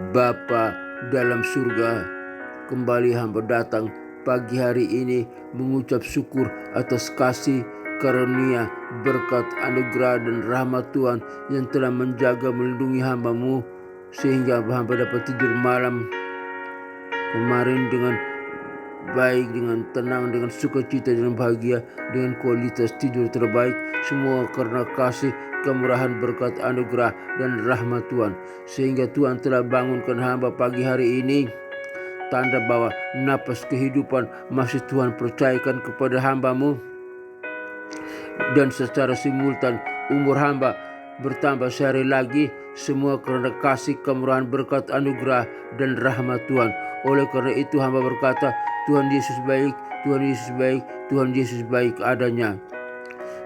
Bapa dalam surga, kembali hamba datang pagi hari ini mengucap syukur atas kasih karunia, berkat, anugerah dan rahmat Tuhan yang telah menjaga melindungi hamba-Mu sehingga hamba dapat tidur malam kemarin dengan baik, dengan tenang, dengan sukacita, dengan bahagia, dengan kualitas tidur terbaik. Semua karena kasih, kemurahan, berkat, anugerah dan rahmat Tuhan, sehingga Tuhan telah bangunkan hamba pagi hari ini. Tanda bahwa napas kehidupan masih Tuhan percayakan kepada hamba-Mu, dan secara simultan umur hamba bertambah sehari lagi. Semua karena kasih, kemurahan, berkat, anugerah dan rahmat Tuhan. Oleh karena itu hamba berkata, Tuhan Yesus baik, Tuhan Yesus baik, Tuhan Yesus baik adanya.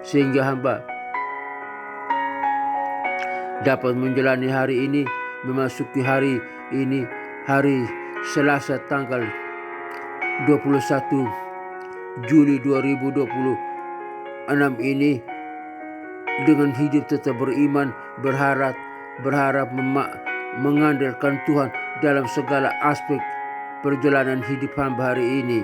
Sehingga hamba dapat menjalani hari ini, memasuki hari ini, hari Selasa tanggal 21 Juli 2026 ini, dengan hidup tetap beriman, berharap mengandalkan Tuhan dalam segala aspek perjalanan hidup hamba hari ini.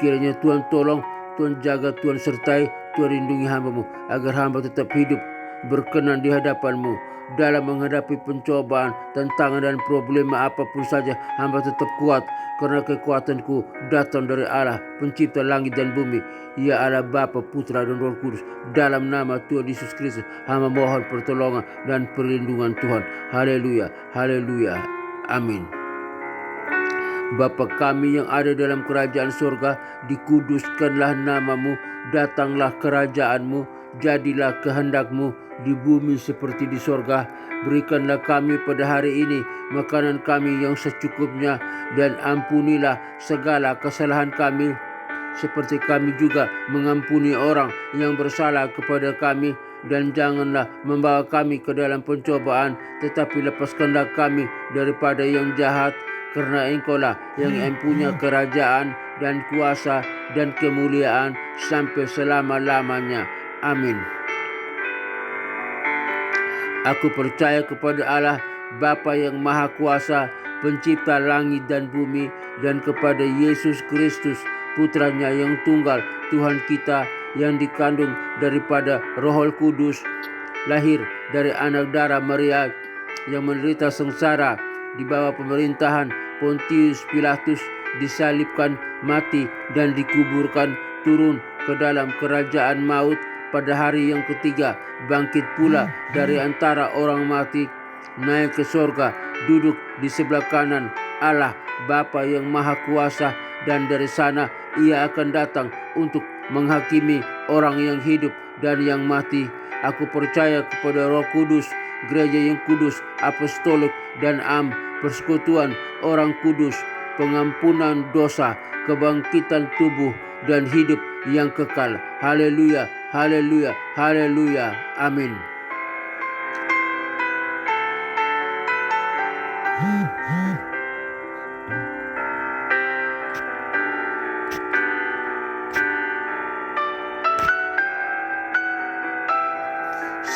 Kiranya Tuhan tolong, Tuhan jaga, Tuhan sertai, Tuhan lindungi hamba-Mu agar hamba tetap hidup berkenan di hadapan-Mu. Dalam menghadapi pencobaan, tantangan dan problema apapun saja, hamba tetap kuat karena kekuatanku datang dari Allah, pencipta langit dan bumi. Ya Allah Bapa, Putra dan Roh Kudus. Dalam nama Tuhan Yesus Kristus, hamba mohon pertolongan dan perlindungan Tuhan. Haleluya, haleluya, amin. Bapa kami yang ada dalam kerajaan surga, dikuduskanlah nama-Mu, datanglah kerajaan-Mu, jadilah kehendak-Mu di bumi seperti di surga. Berikanlah kami pada hari ini makanan kami yang secukupnya, dan ampunilah segala kesalahan kami, seperti kami juga mengampuni orang yang bersalah kepada kami. Dan janganlah membawa kami ke dalam pencobaan, tetapi lepaskanlah kami daripada yang jahat. Karena Engkau-lah yang mempunyai kerajaan dan kuasa dan kemuliaan sampai selama-lamanya. Amin. Aku percaya kepada Allah, Bapa yang Maha Kuasa, pencipta langit dan bumi, dan kepada Yesus Kristus, Putranya yang tunggal, Tuhan kita, yang dikandung daripada Roh Kudus, lahir dari anak darah Maria, yang menderita sengsara di bawah pemerintahan Pontius Pilatus, disalibkan, mati dan dikuburkan, turun ke dalam kerajaan maut, pada hari yang ketiga bangkit pula dari antara orang mati, naik ke surga, duduk di sebelah kanan Allah Bapa yang Maha Kuasa, dan dari sana Ia akan datang untuk menghakimi orang yang hidup dan yang mati. Aku percaya kepada Roh Kudus, gereja yang kudus, apostolik dan persekutuan orang kudus, pengampunan dosa, kebangkitan tubuh dan hidup yang kekal. Haleluya, haleluya, haleluya, amin.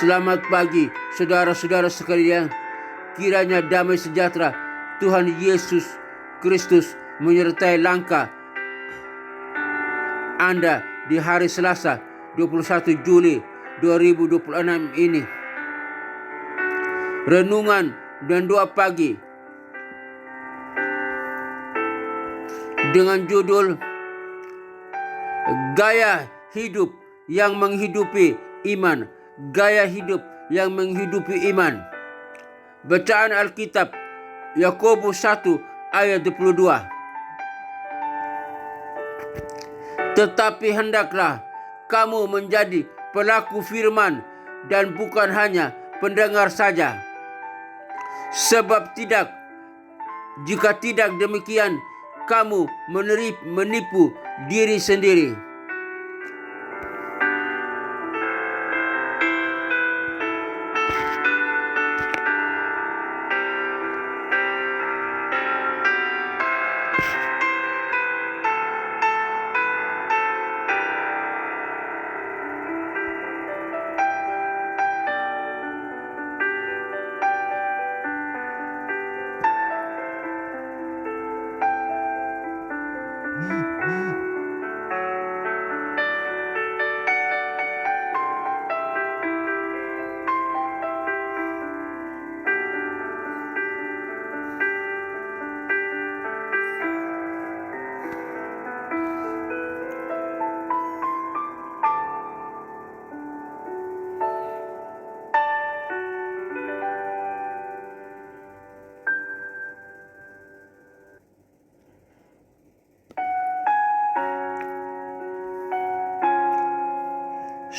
Selamat pagi saudara-saudara sekalian. Kiranya damai sejahtera Tuhan Yesus Kristus menyertai langkah Anda di hari Selasa 21 Juli 2026 ini. Renungan dan doa pagi dengan judul Gaya Hidup yang Menghidupi Iman. Gaya hidup yang menghidupi iman. Bacaan Alkitab Yakobus 1 ayat 22. Tetapi hendaklah kamu menjadi pelaku firman dan bukan hanya pendengar saja. Sebab jika tidak demikian, kamu menipu diri sendiri.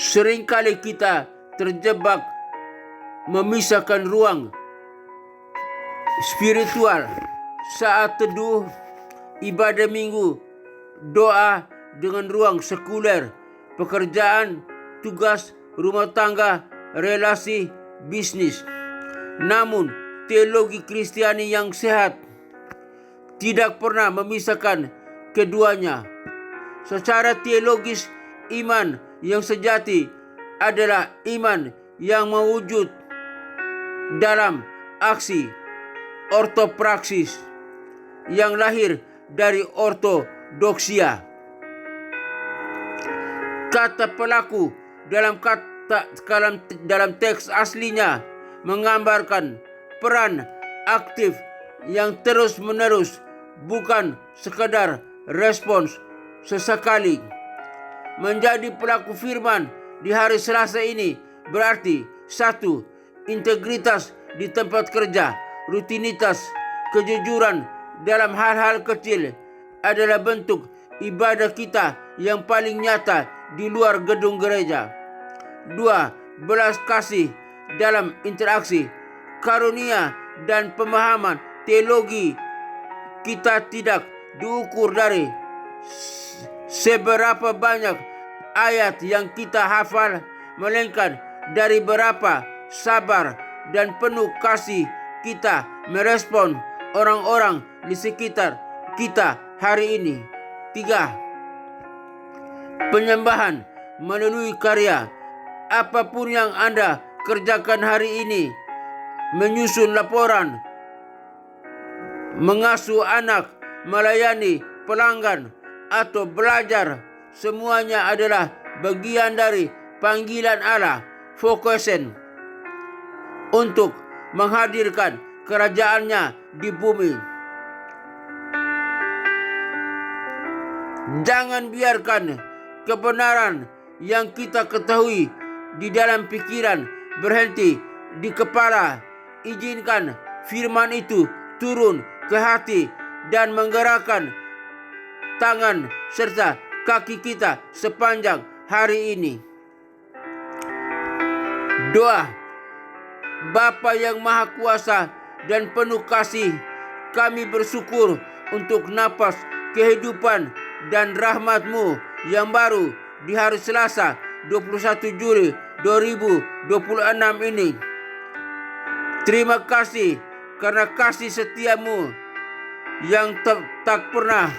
Seringkali kita terjebak memisahkan ruang spiritual saat teduh, ibadah minggu, doa dengan ruang sekuler, pekerjaan, tugas, rumah tangga, relasi, bisnis. Namun, teologi Kristiani yang sehat tidak pernah memisahkan keduanya. Secara teologis, iman yang sejati adalah iman yang mewujud dalam aksi ortopraksis yang lahir dari ortodoksia. Kata pelaku dalam teks aslinya menggambarkan peran aktif yang terus-menerus, bukan sekadar respons sesekali. Menjadi pelaku firman di hari Selasa ini berarti 1. Integritas di tempat kerja, rutinitas, kejujuran dalam hal-hal kecil adalah bentuk ibadah kita yang paling nyata di luar gedung gereja. 2. Belas kasih dalam interaksi, karunia dan pemahaman teologi kita tidak diukur dari seberapa banyak ayat yang kita hafal, melainkan dari berapa sabar dan penuh kasih kita merespon orang-orang di sekitar kita hari ini. 3. Penyembahan melalui karya. Apapun yang Anda kerjakan hari ini, menyusun laporan, mengasuh anak, melayani pelanggan, atau belajar, semuanya adalah bagian dari panggilan Allah, vocation, untuk menghadirkan kerajaannya di bumi. Jangan biarkan kebenaran yang kita ketahui di dalam pikiran berhenti di kepala. Izinkan firman itu turun ke hati dan menggerakkan tangan serta kaki kita sepanjang hari ini. Doa. Bapa yang Maha Kuasa dan penuh kasih, kami bersyukur untuk napas kehidupan dan rahmat-Mu yang baru di hari Selasa 21 Juli 2026 ini. Terima kasih karena kasih setia-Mu yang tak pernah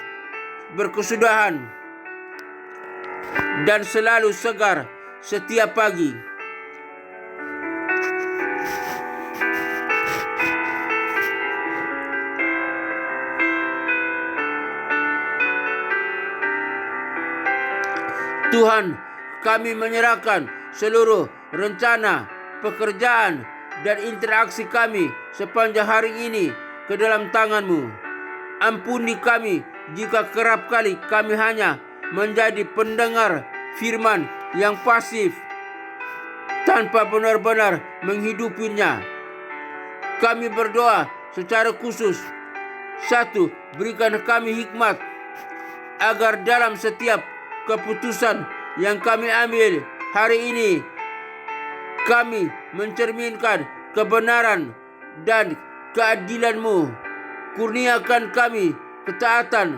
berkesudahan dan selalu segar setiap pagi. Tuhan, kami menyerahkan seluruh rencana, pekerjaan, dan interaksi kami sepanjang hari ini ke dalam tangan-Mu. Ampuni kami jika kerap kali kami hanya menjadi pendengar firman yang pasif tanpa benar-benar menghidupinya. Kami berdoa secara khusus. 1. Berikan kami hikmat agar dalam setiap keputusan yang kami ambil hari ini, kami mencerminkan kebenaran dan keadilan-Mu. Kurniakan kami ketaatan,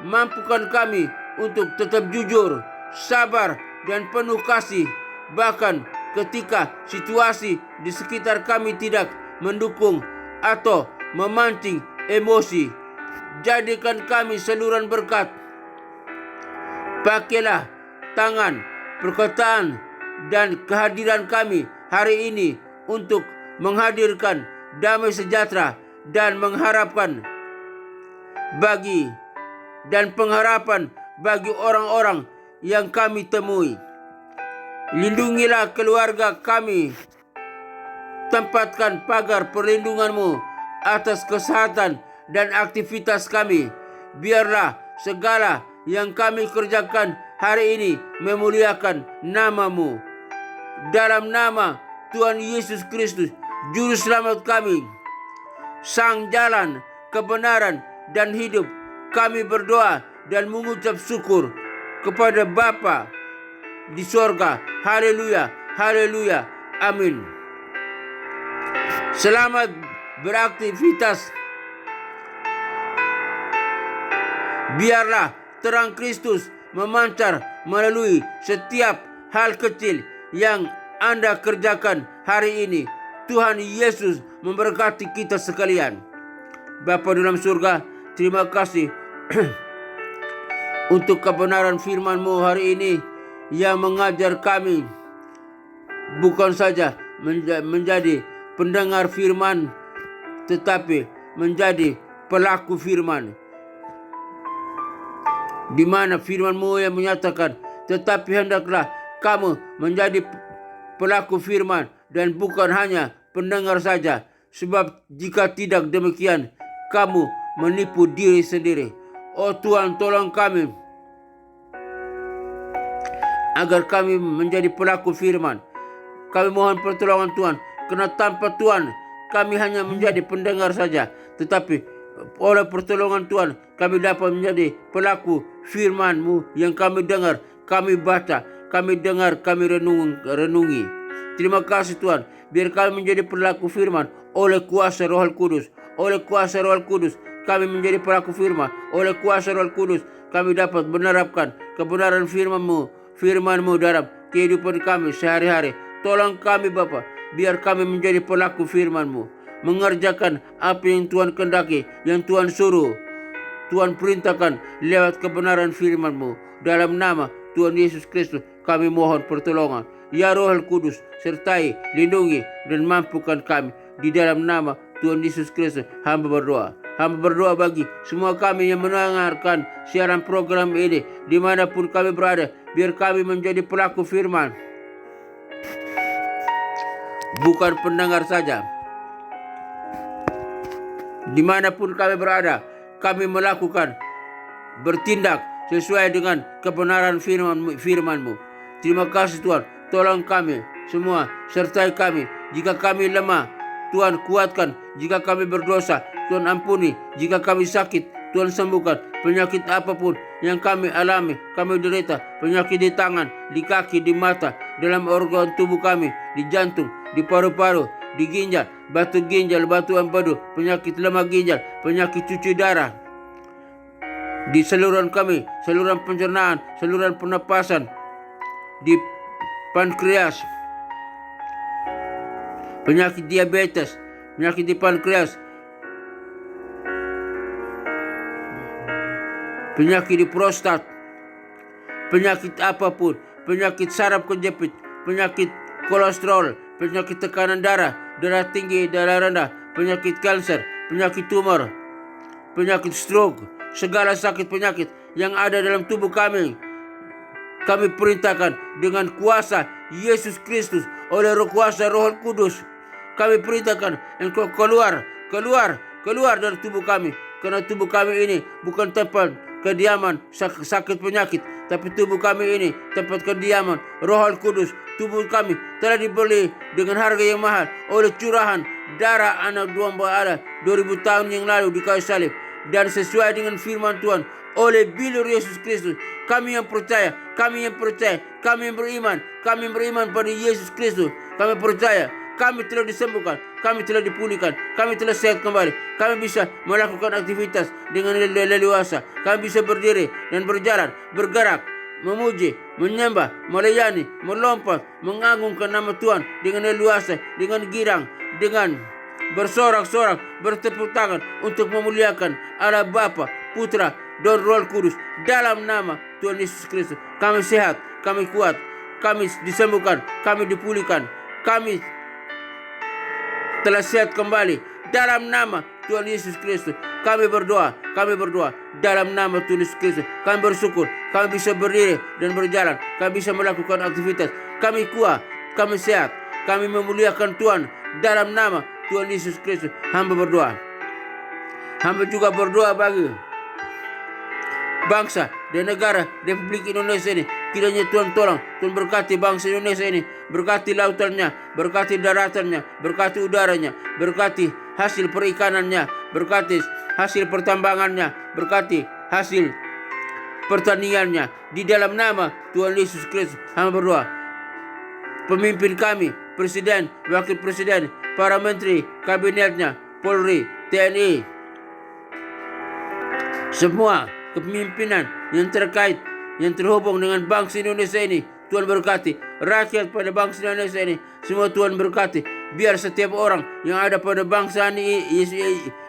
mampukan kami untuk tetap jujur, sabar, dan penuh kasih, bahkan ketika situasi di sekitar kami tidak mendukung atau memancing emosi. Jadikan kami saluran berkat. Pakailah tangan, perkataan, dan kehadiran kami hari ini untuk menghadirkan damai sejahtera dan pengharapan bagi orang-orang yang kami temui. Lindungilah keluarga kami. Tempatkan pagar perlindungan-Mu atas kesehatan dan aktivitas kami. Biarlah segala yang kami kerjakan hari ini memuliakan nama-Mu. Dalam nama Tuhan Yesus Kristus, Juru Selamat kami, Sang Jalan, Kebenaran, dan Hidup, kami berdoa dan mengucap syukur kepada Bapa di sorga. Haleluya, haleluya, amin. Selamat beraktivitas. Biarlah terang Kristus memancar melalui setiap hal kecil yang Anda kerjakan hari ini. Tuhan Yesus memberkati kita sekalian. Bapa dalam surga, terima kasih untuk kebenaran firman-Mu hari ini yang mengajar kami bukan saja menjadi pendengar firman, tetapi menjadi pelaku firman. Di mana firman-Mu yang menyatakan, tetapi hendaklah kamu menjadi pelaku firman dan bukan hanya pendengar saja. Sebab jika tidak demikian, kamu menipu diri sendiri. Oh Tuhan, tolong kami agar kami menjadi pelaku firman. Kami mohon pertolongan Tuhan, karena tanpa Tuhan kami hanya menjadi pendengar saja. Tetapi oleh pertolongan Tuhan kami dapat menjadi pelaku firman-Mu yang kami dengar, kami baca, kami dengar, kami renungi. Terima kasih Tuhan, biar kami menjadi pelaku firman oleh kuasa Roh Kudus. Oleh kuasa Roh Kudus kami menjadi pelaku firman. Oleh kuasa Roh Kudus kami dapat menerapkan kebenaran firman-Mu dalam kehidupan kami sehari-hari. Tolong kami Bapa, biar kami menjadi pelaku firman-Mu, mengerjakan apa yang Tuhan kehendaki, yang Tuhan suruh, Tuhan perintahkan lewat kebenaran firman-Mu. Dalam nama Tuhan Yesus Kristus kami mohon pertolongan. Ya Roh Kudus, sertai, lindungi, dan mampukan kami. Di dalam nama Tuhan Yesus Kristus hamba berdoa. Hamba berdoa bagi semua kami yang mendengarkan siaran program ini, dimanapun kami berada, biar kami menjadi pelaku firman, bukan pendengar saja. Dimanapun kami berada, kami melakukan, bertindak sesuai dengan kebenaran firman-Mu. Terima kasih Tuhan, tolong kami semua, sertai kami. Jika kami lemah, Tuhan kuatkan. Jika kami berdosa, Tuhan ampuni. Jika kami sakit, Tuhan sembuhkan. Penyakit apapun yang kami alami, kami derita, penyakit di tangan, di kaki, di mata, dalam organ tubuh kami, di jantung, di paru-paru, di ginjal, batu empedu, penyakit lemah ginjal, penyakit cuci darah, di saluran kami, saluran pencernaan, saluran pernapasan, di pankreas, penyakit diabetes, penyakit di pankreas, penyakit di prostat, penyakit apapun, penyakit saraf kejepit, penyakit kolesterol, penyakit tekanan darah, darah tinggi, darah rendah, penyakit kanker, penyakit tumor, penyakit stroke, segala sakit penyakit yang ada dalam tubuh kami perintahkan dengan kuasa Yesus Kristus oleh kuasa Roh Kudus. Kami perintahkan engkau keluar dari tubuh kami, karena tubuh kami ini bukan tempat kediaman sakit penyakit, tapi tubuh kami ini tempat kediaman Roh Kudus. Tubuh kami telah dibeli dengan harga yang mahal oleh curahan darah anak domba Allah 2000 tahun yang lalu di kayu salib. Dan sesuai dengan firman Tuhan, oleh bilur Yesus Kristus, kami yang percaya, kami yang beriman pada Yesus Kristus, kami percaya, kami telah disembuhkan, kami telah dipulihkan, kami telah sehat kembali, kami bisa melakukan aktivitas dengan leluasa, kami bisa berdiri dan berjalan, bergerak, memuji, menyembah, melayani, melompat, mengagungkan nama Tuhan dengan leluasa, dengan girang, dengan bersorak-sorak, bertepuk tangan untuk memuliakan Allah Bapa, Putra, dan Roh Kudus. Dalam nama Tuhan Yesus Kristus kami sehat, kami kuat, kami disembuhkan, kami dipulihkan, kami telah sehat kembali. Dalam nama Tuhan Yesus Kristus kami berdoa dalam nama Tuhan Yesus Kristus. Kami bersyukur, kami bisa berdiri dan berjalan, kami bisa melakukan aktivitas, kami kuat, kami sehat, kami memuliakan Tuhan. Dalam nama Tuhan Yesus Kristus hamba berdoa. Hamba juga berdoa bagi bangsa dan negara Republik Indonesia ini. Kiranya Tuhan tolong, Tuhan berkati bangsa Indonesia ini, berkati lautannya, berkati daratannya, berkati udaranya, berkati hasil perikanannya, berkati hasil pertambangannya, berkati hasil pertandingannya. Di dalam nama Tuhan Yesus Kristus hamba berdoa. Pemimpin kami, presiden, wakil presiden, para menteri, kabinetnya, Polri, TNI, semua kepemimpinan yang terkait, yang terhubung dengan bangsa Indonesia ini, Tuhan berkati. Rakyat pada bangsa Indonesia ini, semua Tuhan berkati. Biar setiap orang yang ada pada bangsa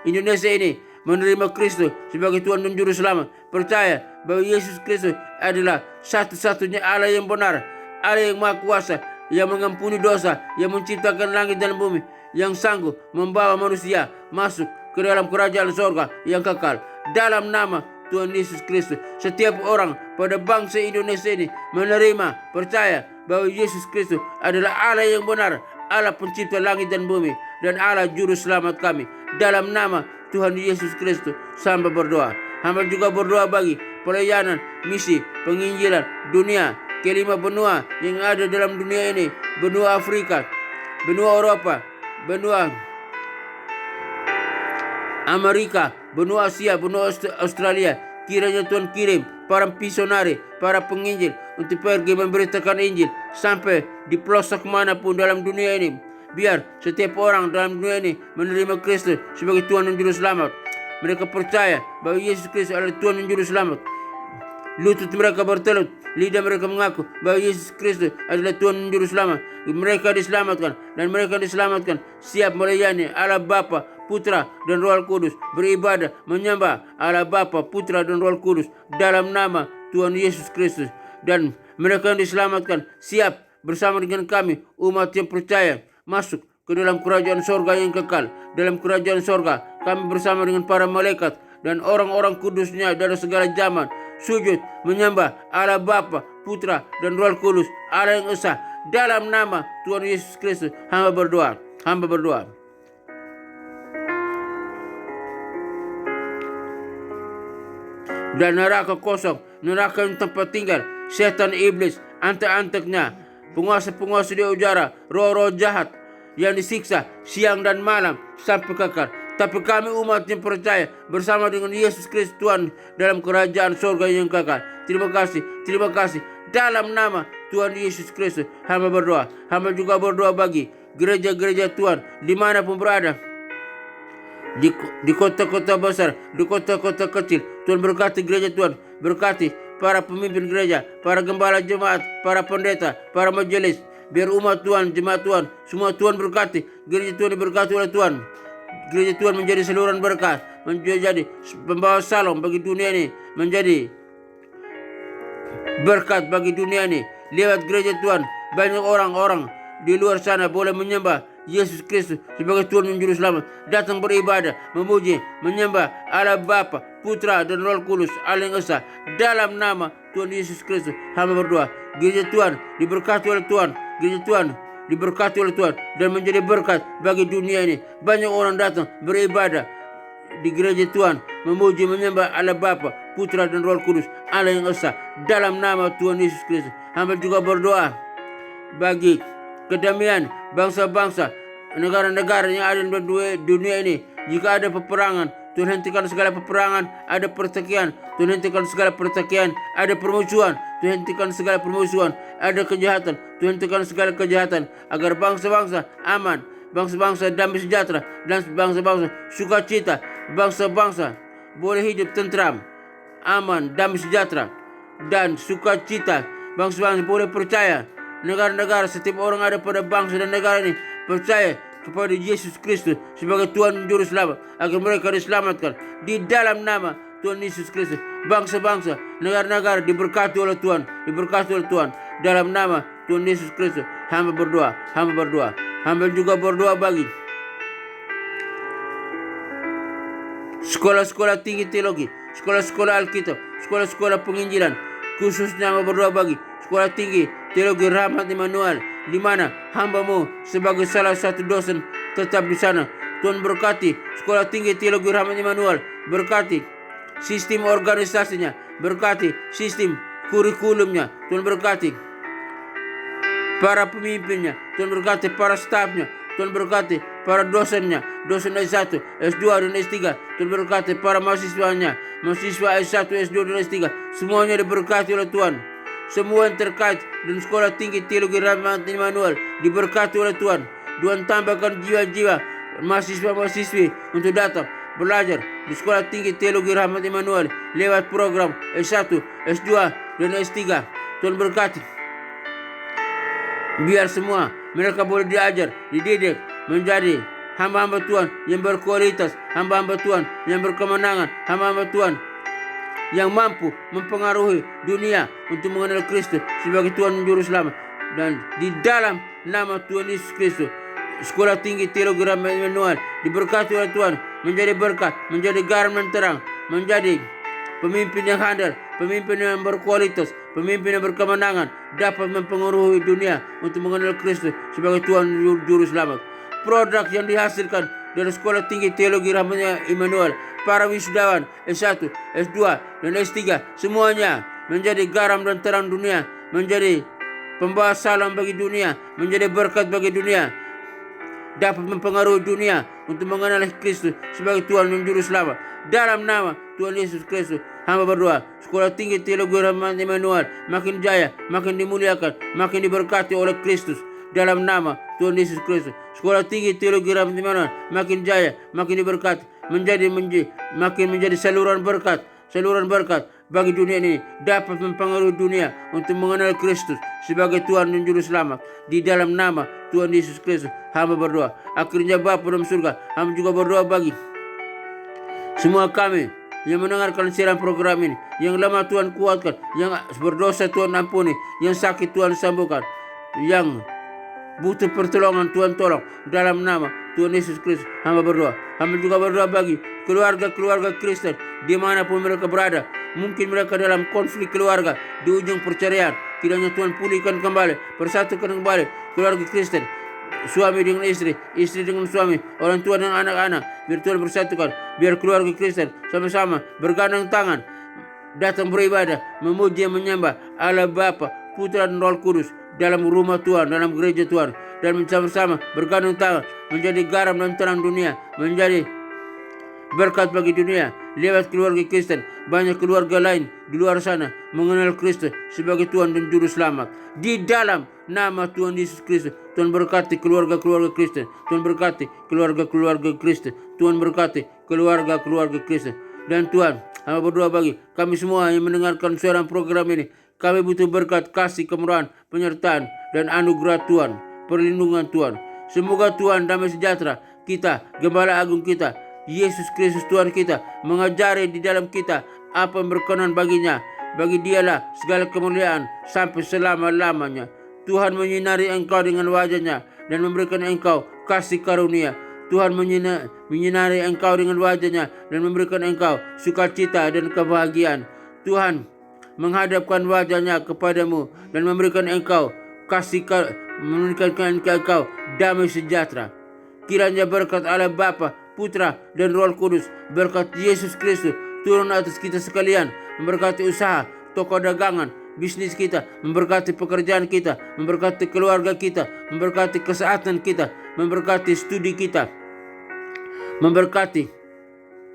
Indonesia ini menerima Kristus sebagai Tuhan dan Juru Selamat. Percaya bahwa Yesus Kristus adalah satu-satunya Allah yang benar, Allah yang Maha Kuasa, yang mengampuni dosa, yang menciptakan langit dan bumi, yang sanggup membawa manusia masuk ke dalam kerajaan surga yang kekal. Dalam nama Tuhan Yesus Kristus, setiap orang pada bangsa Indonesia ini menerima, percaya bahwa Yesus Kristus adalah Allah yang benar, Allah pencipta langit dan bumi, dan Allah Juru Selamat kami. Dalam nama Tuhan Yesus Kristus, hamba berdoa. Hamba juga berdoa bagi pelayanan, misi, penginjilan dunia, kelima benua yang ada dalam dunia ini, benua Afrika, benua Eropa, benua Amerika, benua Asia, benua Australia. Kiranya Tuhan kirim para misionari, para penginjil untuk pergi memberitakan Injil sampai di pelosok manapun dalam dunia ini. Biar setiap orang dalam dunia ini menerima Kristus sebagai Tuhan dan Juru Selamat. Mereka percaya bahwa Yesus Kristus adalah Tuhan dan Juru Selamat. Lutut mereka bertelut, lidah mereka mengaku bahwa Yesus Kristus adalah Tuhan dan Juru Selamat. Mereka diselamatkan, dan mereka diselamatkan siap melayani Allah Bapa, Putra dan Roh Kudus, beribadah menyembah Allah Bapa, Putra dan Roh Kudus dalam nama Tuhan Yesus Kristus. Dan mereka yang diselamatkan siap bersama dengan kami, umat yang percaya, masuk ke dalam kerajaan sorga yang kekal. Dalam kerajaan sorga kami bersama dengan para malaikat dan orang-orang kudusnya dari segala zaman sujud menyembah Allah Bapa, Putra dan Roh Kudus, Allah yang esa. Dalam nama Tuhan Yesus Kristus hamba berdoa. Dan neraka kosong, neraka yang tempat tinggal setan iblis, antek-anteknya, penguasa-penguasa di udara, roh-roh jahat yang disiksa siang dan malam sampai kekal. Tapi kami umat yang percaya bersama dengan Yesus Kristus Tuhan dalam kerajaan surga yang kekal. Terima kasih. Dalam nama Tuhan Yesus Kristus hamba berdoa. Hamba juga berdoa bagi gereja-gereja Tuhan dimanapun berada, di kota-kota besar, di kota-kota kecil. Tuhan berkati gereja Tuhan, berkati para pemimpin gereja, para gembala jemaat, para pendeta, para majelis. Biar umat Tuhan, jemaat Tuhan, semua Tuhan berkati. Gereja Tuhan diberkati oleh Tuhan. Gereja Tuhan menjadi saluran berkat, menjadi pembawa salam bagi dunia ini, menjadi berkat bagi dunia ini. Lewat gereja Tuhan, banyak orang-orang di luar sana boleh menyembah Yesus Kristus sebagai Tuhan dan Juru Selamat, datang beribadah, memuji, menyembah Allah Bapa, Putra dan Roh Kudus, Allah yang esa. Dalam nama Tuhan Yesus Kristus hamba berdoa. Gereja Tuhan diberkati oleh Tuhan, gereja Tuhan diberkati oleh Tuhan dan menjadi berkat bagi dunia ini. Banyak orang datang beribadah di gereja Tuhan, memuji, menyembah Allah Bapa, Putra dan Roh Kudus, Allah yang esa. Dalam nama Tuhan Yesus Kristus hamba juga berdoa bagi kedamaian bangsa-bangsa, negara-negara yang ada di dunia ini. Jika ada peperangan, Tuhan hentikan segala peperangan. Ada pertikaian, Tuhan hentikan segala pertikaian. Ada permusuhan, Tuhan hentikan segala permusuhan. Ada kejahatan, Tuhan hentikan segala kejahatan. Agar bangsa-bangsa aman, bangsa-bangsa damai sejahtera, dan bangsa-bangsa sukacita. Bangsa-bangsa boleh hidup tentram, aman, damai sejahtera, dan sukacita. Bangsa-bangsa boleh percaya. Negara-negara, setiap orang ada pada bangsa dan negara ini percaya kepada Yesus Kristus sebagai Tuhan dan Juru Selamat, agar mereka diselamatkan di dalam nama Tuhan Yesus Kristus. Bangsa-bangsa, negara-negara diberkati oleh Tuhan, dalam nama Tuhan Yesus Kristus hamba berdoa. Hamba juga berdoa bagi sekolah-sekolah tinggi teologi, sekolah-sekolah Alkitab, sekolah-sekolah penginjilan. Khususnya hamba berdoa bagi sekolah tinggi teologi Rahmat Immanuel, di mana hamba-Mu sebagai salah satu dosen tetap di sana. Tuhan berkati sekolah tinggi teologi Rahmat Immanuel, berkati sistem organisasinya, berkati sistem kurikulumnya, Tuhan berkati para pemimpinnya, Tuhan berkati para stafnya, Tuhan berkati para dosennya, dosen S1, S2 dan S3. Tuhan berkati para mahasiswanya, mahasiswa S1, S2 dan S3. Semuanya diberkati oleh Tuhan. Semua yang terkait dan sekolah tinggi teologi Rahmat Immanuel diberkati oleh Tuhan. Tuhan tambahkan jiwa-jiwa mahasiswa-mahasiswi untuk datang belajar di sekolah tinggi teologi Rahmat Immanuel lewat program S1, S2 dan S3. Tuhan berkati. Biar semua mereka boleh diajar, dididik menjadi hamba-hamba Tuhan yang berkualitas, hamba-hamba Tuhan yang berkemenangan, hamba-hamba Tuhan yang mampu mempengaruhi dunia untuk mengenal Kristus sebagai Tuhan dan Juru Selamat. Dan di dalam nama Tuhan Yesus Kristus, sekolah tinggi teologi Rahmat Immanuel diberkati oleh Tuhan, menjadi berkat, menjadi garam dan terang, menjadi pemimpin yang handal, pemimpin yang berkualitas, pemimpin yang berkemenangan, dapat mempengaruhi dunia untuk mengenal Kristus sebagai Tuhan dan Juru Selamat. Produk yang dihasilkan dari sekolah tinggi teologi Rahmat Immanuel, para wisudawan S1, S2 dan S3, semuanya menjadi garam dan terang dunia, menjadi pembawa salam bagi dunia, menjadi berkat bagi dunia, dapat mempengaruhi dunia untuk mengenal Kristus sebagai Tuhan dan Juru Selamat. Dalam nama Tuhan Yesus Kristus, hamba berdoa, sekolah tinggi teologi Rahmat Immanuel makin jaya, makin dimuliakan, makin diberkati oleh Kristus. Dalam nama Tuhan Yesus Kristus, sekolah tinggi teologi Rahmat Immanuel makin jaya, makin diberkati, makin menjadi saluran berkat bagi dunia ini, dapat mempengaruhi dunia untuk mengenal Kristus sebagai Tuhan dan Juru Selamat. Di dalam nama Tuhan Yesus Kristus, hamba berdoa. Akhirnya Bapa dalam surga, hamba juga berdoa bagi semua kami yang mendengarkan siaran program ini, yang lemah Tuhan kuatkan, yang berdosa Tuhan ampuni, yang sakit Tuhan sembuhkan, yang butuh pertolongan Tuhan tolong. Dalam nama Tuhan Yesus Kristus, hamba berdoa. Hamba juga berdoa bagi keluarga-keluarga Kristen dimanapun mereka berada. Mungkin mereka dalam konflik keluarga, di ujung perceraian. Kiranya Tuhan pulihkan kembali, persatukan kembali keluarga Kristen, suami dengan istri, istri dengan suami, orang tua dengan anak-anak. Biar Tuhan bersatukan, biar keluarga Kristen sama-sama bergandeng tangan, datang beribadah, memuji dan menyembah Allah Bapa, Putra dan Roh Kudus dalam rumah Tuhan, dalam gereja Tuhan, dan bersama-sama bergandeng tangan menjadi garam dan terang dunia, menjadi berkat bagi dunia lewat keluarga Kristen. Banyak keluarga lain di luar sana mengenal Kristus sebagai Tuhan dan Juru Selamat. Di dalam nama Tuhan Yesus Kristus, Tuhan berkati keluarga-keluarga Kristen, Tuhan berkati keluarga-keluarga Kristen, Tuhan berkati keluarga-keluarga Kristen. Dan Tuhan, hamba berdoa bagi kami semua yang mendengarkan siaran program ini. Kami butuh berkat, kasih, kemurahan, penyertaan, dan anugerah Tuhan, perlindungan Tuhan. Semoga Tuhan damai sejahtera kita, Gembala Agung kita, Yesus Kristus Tuhan kita, mengajari di dalam kita apa yang berkenan baginya. Bagi dialah segala kemuliaan sampai selama-lamanya. Tuhan menyinari engkau dengan wajahnya dan memberikan engkau kasih karunia. Tuhan menyinari engkau dengan wajahnya dan memberikan engkau sukacita dan kebahagiaan. Tuhan menghadapkan wajahnya kepadamu dan memberikan engkau memberikan engkau damai sejahtera. Kiranya berkat Allah Bapa, Putra dan Roh Kudus, berkat Yesus Kristus turun atas kita sekalian, memberkati usaha, toko dagangan, bisnis kita, memberkati pekerjaan kita, memberkati keluarga kita, memberkati kesehatan kita, memberkati studi kita, memberkati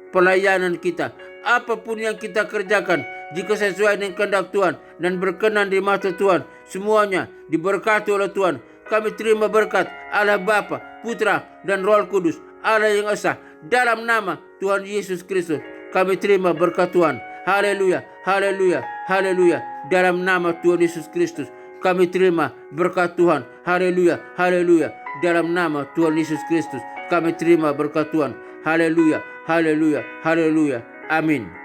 pelayanan kita. Apapun yang kita kerjakan, jika sesuai dengan kehendak Tuhan dan berkenan di mata Tuhan, semuanya diberkati oleh Tuhan. Kami terima berkat Allah Bapa, Putra dan Roh Kudus, Allah yang esa. Dalam nama Tuhan Yesus Kristus, kami terima berkat Tuhan. Haleluya, haleluya, haleluya. Dalam nama Tuhan Yesus Kristus, kami terima berkat Tuhan. Haleluya, haleluya. Dalam nama Tuhan Yesus Kristus, kami terima berkat Tuhan. Haleluya, haleluya, haleluya. Amin.